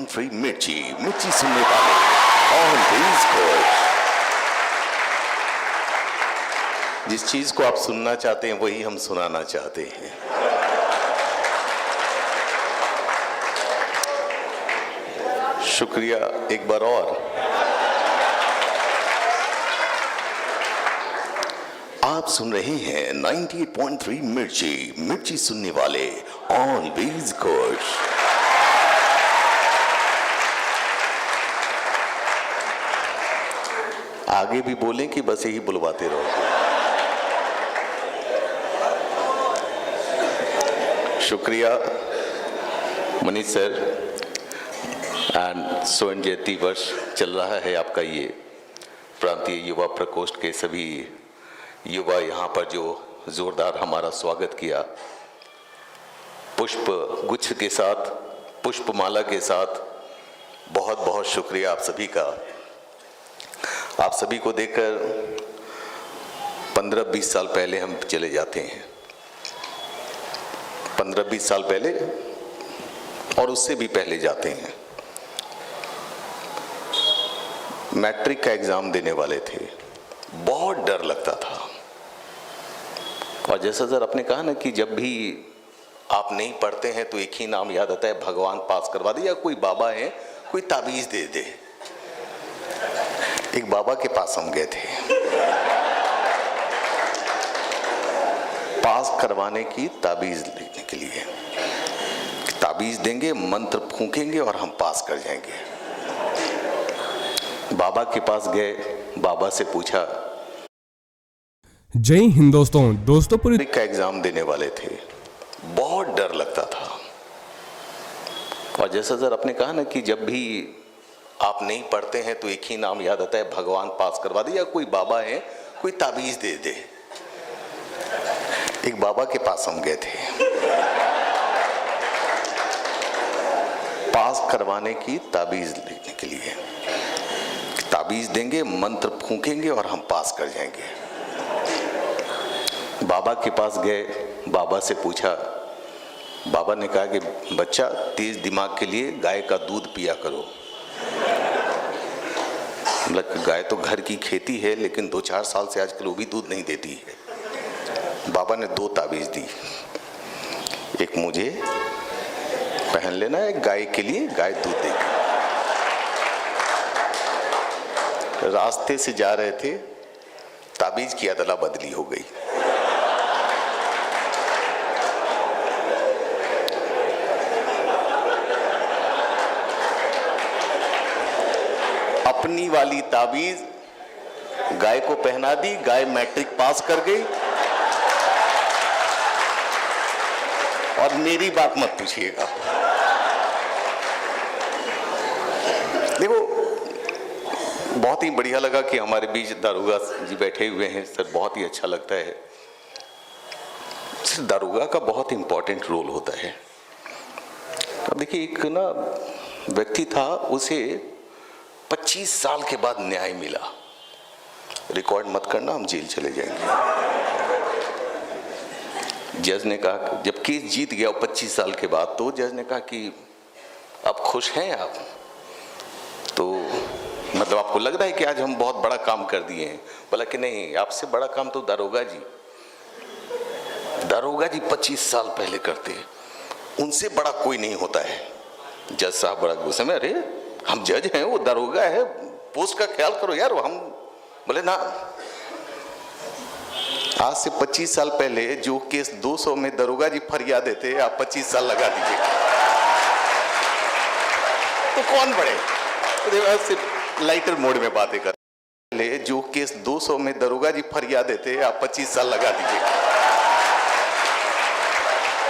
90.3 मिर्ची, मिर्ची सुनने वाले ऑलवेज गुड। जिस चीज को आप सुनना चाहते हैं वही हम सुनाना चाहते हैं। शुक्रिया एक बार और। आप सुन रहे हैं 98.3 मिर्ची, मिर्ची सुनने वाले ऑलवेज गुड। आगे भी बोलें कि बस यही बुलवाते रहोगे? शुक्रिया मनीष सर। एंड स्वर्ण जयंती वर्ष चल रहा है आपका ये। प्रांतीय युवा प्रकोष्ठ के सभी युवा यहाँ पर जो जोरदार हमारा स्वागत किया, पुष्प गुच्छ के साथ, पुष्पमाला के साथ, बहुत बहुत शुक्रिया आप सभी का। आप सभी को देखकर 15-20 साल पहले हम चले जाते हैं, 15-20 साल पहले और उससे भी पहले जाते हैं। मैट्रिक का एग्जाम देने वाले थे, बहुत डर लगता था। और जैसा सर आपने कहा ना कि जब भी आप नहीं पढ़ते हैं तो एक ही नाम याद आता है, भगवान पास करवा दे, या कोई बाबा है कोई ताबीज दे दे। एक बाबा के पास हम गए थे, पास करवाने की ताबीज लेने के लिए। ताबीज देंगे, मंत्र फूकेंगे और हम पास कर जाएंगे। बाबा के पास गए, बाबा से पूछा। जय हिंद दोस्तों पूरी का एग्जाम देने वाले थे, बहुत डर लगता था। और जैसा सर आपने कहा ना कि जब भी आप नहीं पढ़ते हैं तो एक ही नाम याद आता है, भगवान पास करवा दे, या कोई बाबा है कोई ताबीज दे दे। एक बाबा के पास हम गए थे, पास करवाने की ताबीज लेने के लिए। ताबीज देंगे, मंत्र फूकेंगे और हम पास कर जाएंगे। बाबा के पास गए, बाबा से पूछा। बाबा ने कहा कि बच्चा, तेज दिमाग के लिए गाय का दूध पिया करो। मतलब गाय तो घर की खेती है, लेकिन 2-4 साल से आजकल वो भी दूध नहीं देती है। बाबा ने 2 ताबीज दी, एक मुझे पहन लेना है, गाय के लिए, गाय दूध देगी। रास्ते से जा रहे थे, ताबीज की अदला बदली हो गई। अपनी वाली ताबीज गाय को पहना दी, गाय मैट्रिक पास कर गई। और मेरी बात मत पूछिएगा। देखो, बहुत ही बढ़िया लगा कि हमारे बीच दारोगा जी बैठे हुए हैं। सर, बहुत ही अच्छा लगता है। सर, दारोगा का बहुत इंपॉर्टेंट रोल होता है। अब देखिए, एक ना व्यक्ति था, उसे 25 साल के बाद न्याय मिला। रिकॉर्ड मत करना, हम जेल चले जाएंगे। जज ने कहा, जब केस जीत गया 25 साल के बाद, तो जज ने कहा कि अब खुश हैं आप? तो मतलब आपको लग रहा है कि आज हम बहुत बड़ा काम कर दिए हैं? बोला कि नहीं, आपसे बड़ा काम तो दारोगा जी 25 साल पहले करते, उनसे बड़ा कोई नहीं होता है। जज साहब बड़ा गुस्से में, अरे हम जज हैं, वो दारोगा है, पोस्ट का ख्याल करो यार। हम बोले ना, आज से 25 साल पहले जो केस 200 में दारोगा जी फरियाद देते, आप 25 साल लगा दीजिए तो कौन बढ़े? सिर्फ लाइटर मोड में बातें कर ले। जो केस 200 में दारोगा जी फरियाद देते, आप 25 साल लगा दीजिए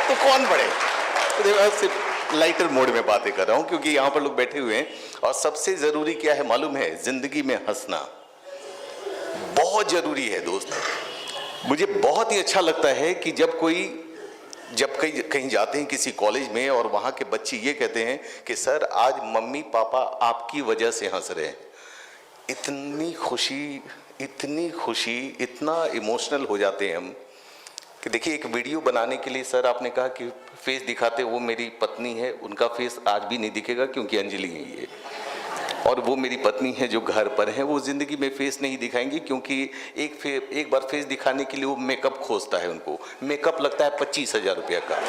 तो कौन बढ़े? सिर्फ लाइटर मोड में बातें कर रहा हूं, क्योंकि यहां पर लोग बैठे हुए हैं। और सबसे जरूरी क्या है मालूम है? जिंदगी में हंसना बहुत जरूरी है दोस्त। मुझे बहुत ही अच्छा लगता है कि जब कहीं जाते हैं किसी कॉलेज में, और वहां के बच्चे ये कहते हैं कि सर, आज मम्मी पापा आपकी वजह से हंस रहे हैं। इतनी खुशी, इतना इमोशनल हो जाते हैं हम कि देखिए एक वीडियो बनाने के लिए सर आपने कहा कि फेस दिखाते वो मेरी पत्नी है, उनका फेस आज भी नहीं दिखेगा क्योंकि अंजलि है ये, और वो मेरी पत्नी है जो घर पर है, वो जिंदगी में फेस नहीं दिखाएंगी क्योंकि एक बार फेस दिखाने के लिए वो मेकअप खोजता है, उनको मेकअप लगता है 25,000 रुपया का।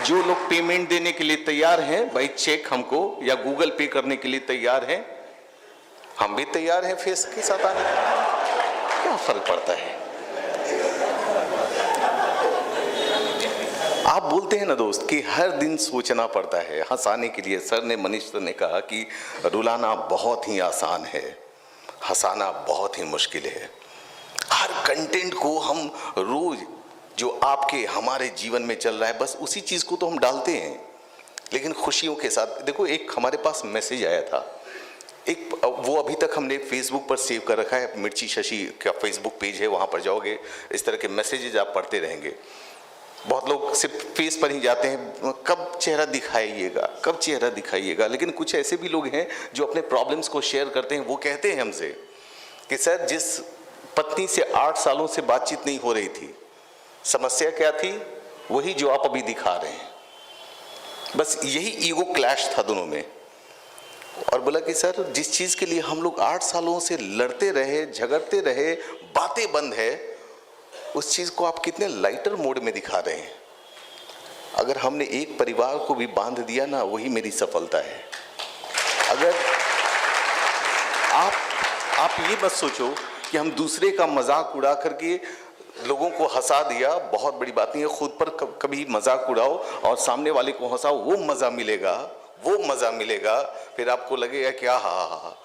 जो लोग पेमेंट देने के लिए तैयार हैं भाई, चेक हमको या गूगल पे करने के लिए तैयार हैं, हम भी तैयार हैं फेस के साथ आने का, क्या फर्क पड़ता है। आप बोलते हैं ना दोस्त कि हर दिन सोचना पड़ता है हंसाने के लिए। सर ने, मनीष सर ने कहा कि रुलाना बहुत ही आसान है, हंसाना बहुत ही मुश्किल है। हर कंटेंट को हम रोज जो आपके हमारे जीवन में चल रहा है बस उसी चीज को तो हम डालते हैं, लेकिन खुशियों के साथ। देखो एक हमारे पास मैसेज आया था, एक वो अभी तक हमने फेसबुक पर सेव कर रखा है, मिर्ची शशि का फेसबुक पेज है, वहां पर जाओगे इस तरह के मैसेजेस आप पढ़ते रहेंगे। बहुत लोग सिर्फ फेस पर ही जाते हैं, कब चेहरा दिखाइएगा, कब चेहरा दिखाइएगा, लेकिन कुछ ऐसे भी लोग हैं जो अपने प्रॉब्लम्स को शेयर करते हैं। वो कहते हैं हमसे कि सर जिस पत्नी से 8 सालों से बातचीत नहीं हो रही थी, समस्या क्या थी, वही जो आप अभी दिखा रहे हैं, बस यही ईगो क्लैश था दोनों में। और बोला कि सर जिस चीज के लिए हम लोग 8 सालों से लड़ते रहे, झगड़ते रहे, बातें बंद है, उस चीज को आप कितने लाइटर मोड में दिखा रहे हैं। अगर हमने एक परिवार को भी बांध दिया ना, वही मेरी सफलता है। अगर आप ये मत सोचो कि हम दूसरे का मजाक उड़ा करके लोगों को हंसा दिया, बहुत बड़ी बात नहीं है। खुद पर कभी मजाक उड़ाओ और सामने वाले को हंसाओ, वो मजा मिलेगा। फिर आपको लगेगा कि हाँ,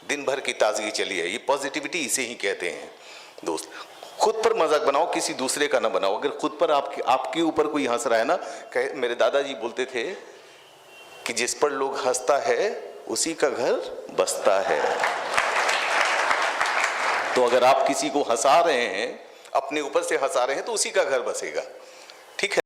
दिन भर की ताजगी चली है। ये पॉजिटिविटी इसे ही कहते हैं दोस्त। खुद पर मजाक बनाओ, किसी दूसरे का ना बनाओ। अगर खुद पर आपके ऊपर कोई हंस रहा है ना, मेरे दादाजी बोलते थे कि जिस पर लोग हंसता है उसी का घर बसता है। तो अगर आप किसी को हंसा रहे हैं, अपने ऊपर से हंसा रहे हैं, तो उसी का घर बसेगा। ठीक है।